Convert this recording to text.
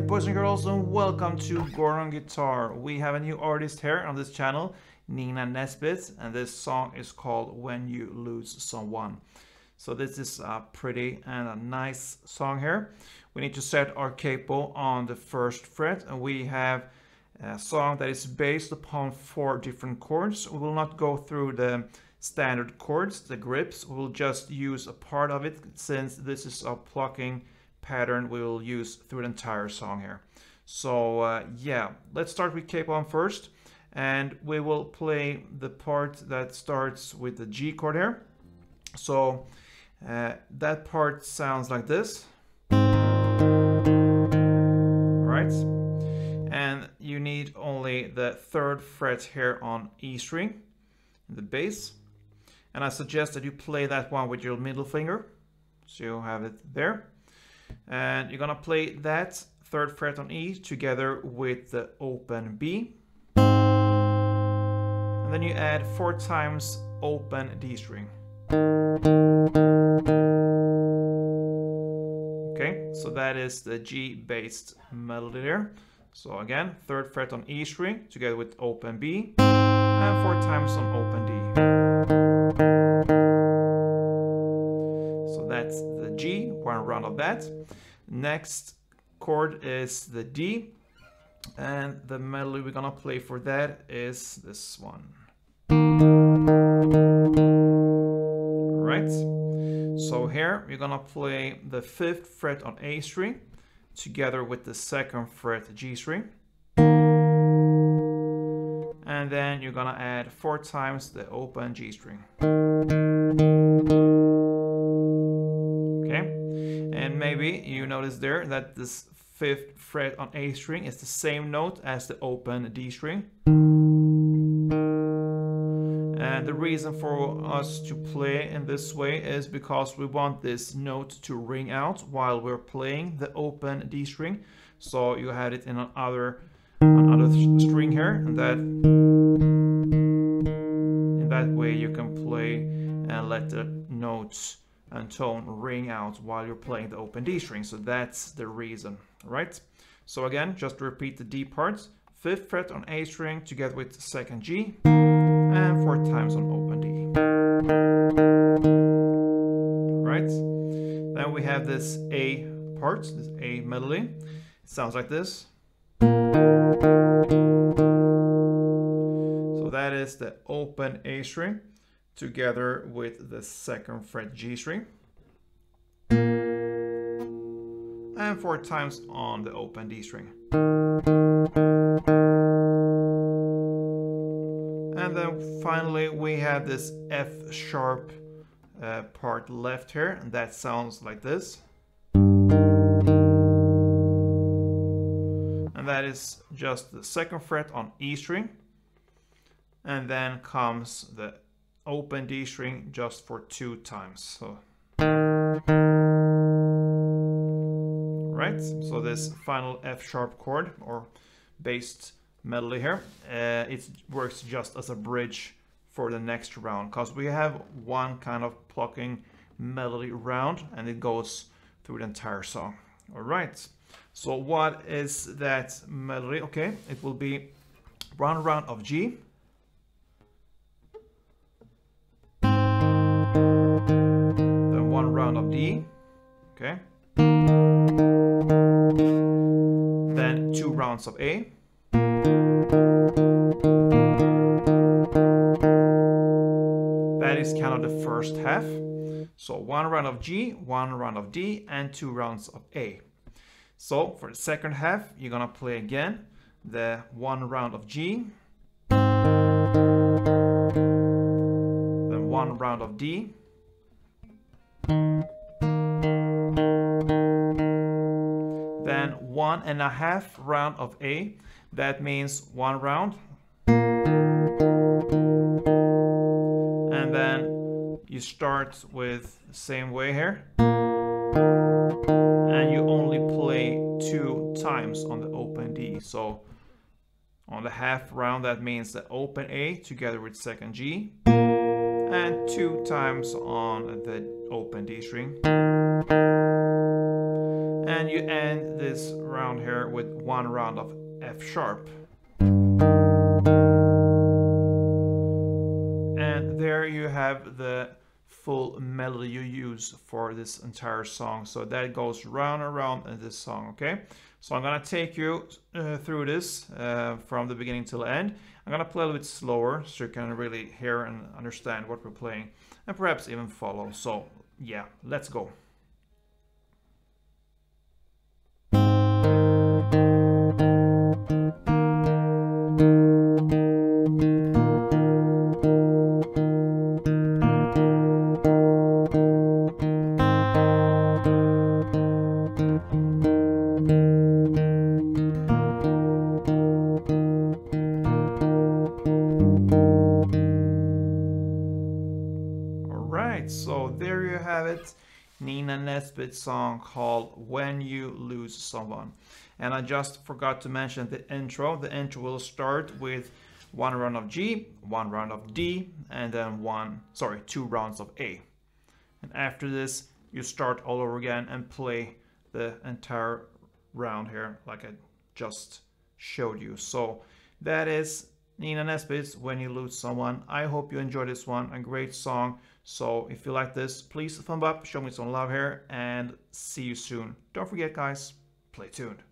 Boys and girls, and welcome to Goran Guitar. We have a new artist here on this channel, Nina Nesbitt, and this song is called When You Lose Someone. So this is a pretty and a nice song here. We need to set our capo on the first fret, and we have a song that is based upon 4 different chords. We will not go through the standard chords, the grips. We will just use a part of it, since this is a plucking pattern we will use through the entire song here. So yeah, let's start with capo on first, and we will play the part that starts with the G chord here. So that part sounds like this. Right, and you need only the 3rd fret here on E string, the bass, and I suggest that you play that one with your middle finger, so you have it there. And you're gonna play that 3rd fret on E together with the open B, and then you add 4 times open D string. Okay, so that is the G based melody there. So again, 3rd fret on E string together with open B, and 4 times on open D. So that's the G, 1 round of that. Next chord is the D, and the melody we're gonna play for that is this one. Right, so here we're gonna play the 5th fret on A string together with the 2nd fret G string, and then you're gonna add 4 times the open G string. Okay, and maybe you notice there that this 5th fret on A string is the same note as the open D string. And the reason for us to play in this way is because we want this note to ring out while we're playing the open D string. So you had it in another string here, and that in that way you can play and let the notes and tone ring out while you're playing the open D string. So that's the reason, right? So again, just to repeat the D parts: 5th fret on A string together with the 2nd G, and 4 times on open D. Right? Then we have this A part, this A melody. It sounds like this. So that is the open A string together with the 2nd fret G string, and 4 times on the open D string. And then finally we have this F sharp part left here, and that sounds like this. And that is just the 2nd fret on E string, and then comes the open D string just for 2 times. So right, so this final F sharp chord or based melody here, it works just as a bridge for the next round, because we have one kind of plucking melody round and it goes through the entire song. All right, so what is that melody? Okay, it will be 1 round of G, then 1 round of D, okay, then 2 rounds of A, that is kind of the first half. So 1 round of G, 1 round of D, and 2 rounds of A. So for the second half, you're gonna play again the 1 round of G, then 1 round of D, then 1.5 round of A. That means 1 round, and then you start with the same way here. and you only play 2 times on the open D. So on the half round, that means the open A together with second G, and 2 times on the open D string. And you end this round here with 1 round of F sharp. And there you have the full melody you use for this entire song. So that goes round and round in this song, okay? So I'm gonna take you through this from the beginning till the end. I'm gonna play a little bit slower so you can really hear and understand what we're playing and perhaps even follow. So yeah, let's go. So there you have it, Nina Nesbitt song called When You Lose Someone. And I just forgot to mention the intro. The intro will start with 1 round of G, 1 round of D, and then 2 rounds of A. And after this, you start all over again and play the entire round here like I just showed you. So that is Nina Nesbitt's When You Lose Someone. I hope you enjoyed this one, a great song. So if you like this, please thumb up, show me some love here, and see you soon. Don't forget guys, play tuned.